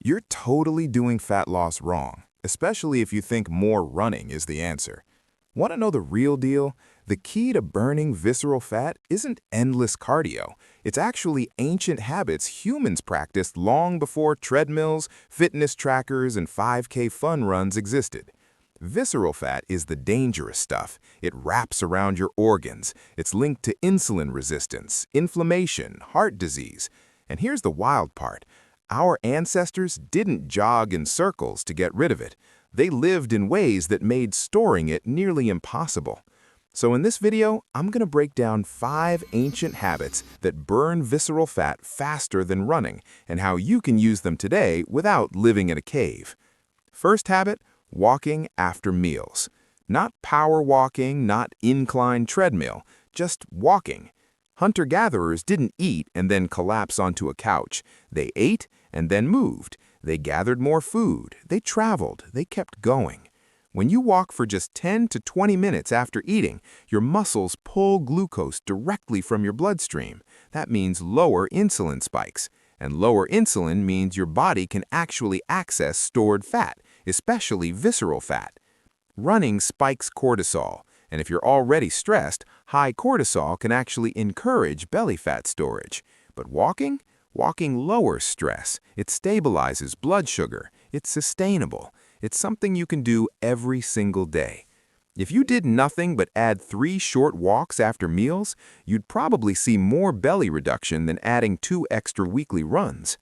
You're totally doing fat loss wrong, especially if you think more running is the answer. Want to know the real deal? The key to burning visceral fat isn't endless cardio. It's actually ancient habits humans practiced long before treadmills, fitness trackers, and 5K fun runs existed. Visceral fat is the dangerous stuff. It wraps around your organs. It's linked to insulin resistance, inflammation, heart disease. And here's the wild part. Our ancestors didn't jog in circles to get rid of it. They lived in ways that made storing it nearly impossible. So in this video, I'm going to break down 5 ancient habits that burn visceral fat faster than running and how you can use them today without living in a cave. First habit, walking after meals. Not power walking, not incline treadmill, just walking. Hunter-gatherers didn't eat and then collapse onto a couch. They ate and then moved. They gathered more food. They traveled. They kept going. When you walk for just 10 to 20 minutes after eating, your muscles pull glucose directly from your bloodstream. That means lower insulin spikes. And lower insulin means your body can actually access stored fat, especially visceral fat. Running spikes cortisol, and if you're already stressed, high cortisol can actually encourage belly fat storage. But walking lowers stress. It stabilizes blood sugar. It's sustainable. It's something you can do every single day. If you did nothing but add 3 short walks after meals, you'd probably see more belly reduction than adding 2 extra weekly runs.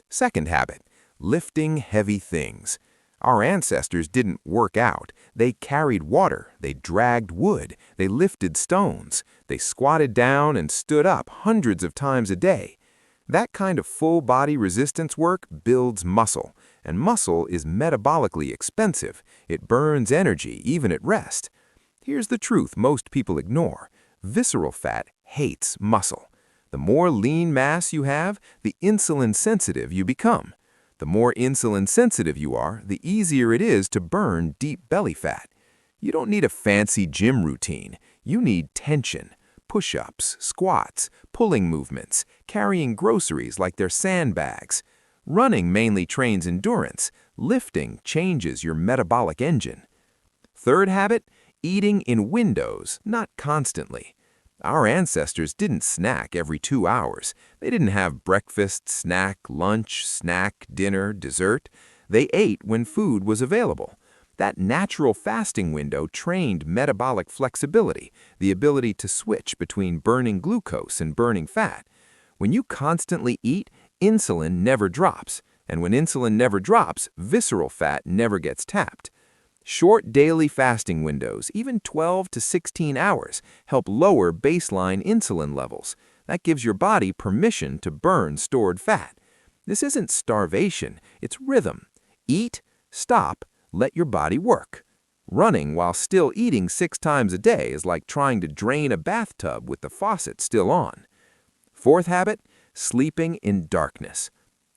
Second habit, lifting heavy things. Our ancestors didn't work out. They carried water, they dragged wood, they lifted stones, they squatted down and stood up hundreds of times a day. That kind of full-body resistance work builds muscle, and muscle is metabolically expensive. It burns energy even at rest. Here's the truth most people ignore. Visceral fat hates muscle. The more lean mass you have, the insulin-sensitive you become. The more insulin-sensitive you are, the easier it is to burn deep belly fat. You don't need a fancy gym routine. You need tension. Push-ups, squats, pulling movements, carrying groceries like they're sandbags. Running mainly trains endurance. Lifting changes your metabolic engine. Third habit, eating in windows, not constantly. Our ancestors didn't snack every 2 hours. They didn't have breakfast, snack, lunch, snack, dinner, dessert. They ate when food was available. That natural fasting window trained metabolic flexibility, the ability to switch between burning glucose and burning fat. When you constantly eat, insulin never drops. And when insulin never drops, visceral fat never gets tapped. Short daily fasting windows, even 12 to 16 hours, help lower baseline insulin levels. That gives your body permission to burn stored fat. This isn't starvation, it's rhythm. Eat, stop, let your body work. Running while still eating 6 times a day is like trying to drain a bathtub with the faucet still on. Fourth habit, sleeping in darkness.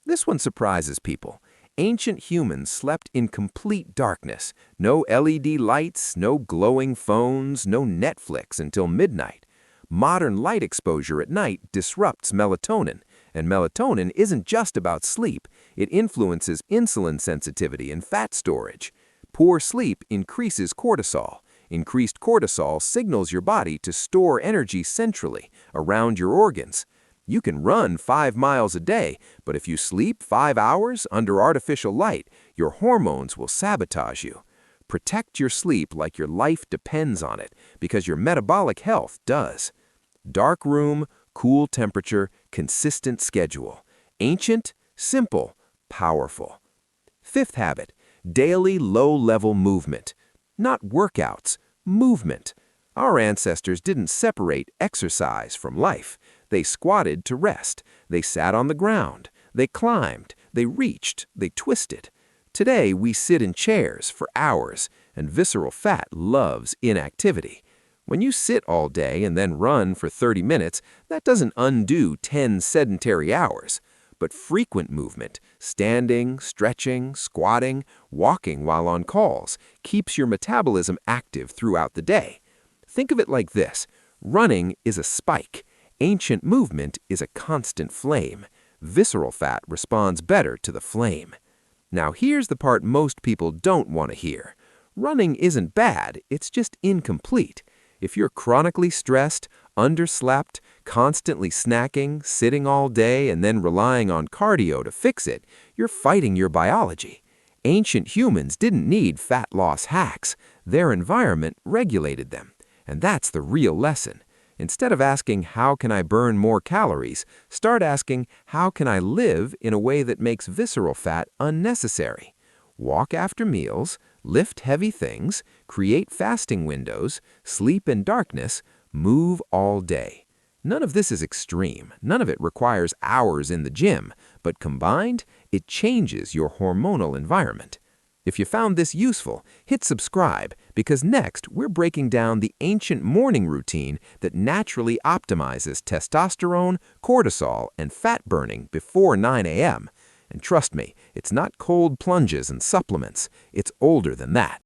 This one surprises people. Ancient humans slept in complete darkness. No LED lights, no glowing phones, no Netflix until midnight. Modern light exposure at night disrupts melatonin. And melatonin isn't just about sleep. It influences insulin sensitivity and fat storage. Poor sleep increases cortisol. Increased cortisol signals your body to store energy centrally, around your organs. You can run 5 miles a day, but if you sleep 5 hours under artificial light, your hormones will sabotage you. Protect your sleep like your life depends on it, because your metabolic health does. Dark room, cool temperature, consistent schedule. Ancient, simple, powerful. Fifth habit, daily low-level movement. Not workouts, movement. Our ancestors didn't separate exercise from life. They squatted to rest. They sat on the ground. They climbed. They reached. They twisted. Today, we sit in chairs for hours, and visceral fat loves inactivity. When you sit all day and then run for 30 minutes, that doesn't undo 10 sedentary hours. But frequent movement, standing, stretching, squatting, walking while on calls, keeps your metabolism active throughout the day. Think of it like this. Running is a spike. Ancient movement is a constant flame. Visceral fat responds better to the flame. Now here's the part most people don't want to hear. Running isn't bad, it's just incomplete. If you're chronically stressed, underslept, constantly snacking, sitting all day, and then relying on cardio to fix it, you're fighting your biology. Ancient humans didn't need fat loss hacks. Their environment regulated them. And that's the real lesson. Instead of asking, how can I burn more calories, start asking, how can I live in a way that makes visceral fat unnecessary? Walk after meals, lift heavy things, create fasting windows, sleep in darkness, move all day. None of this is extreme. None of it requires hours in the gym, but combined, it changes your hormonal environment. If you found this useful, hit subscribe because next we're breaking down the ancient morning routine that naturally optimizes testosterone, cortisol, and fat burning before 9 a.m. And trust me, it's not cold plunges and supplements. It's older than that.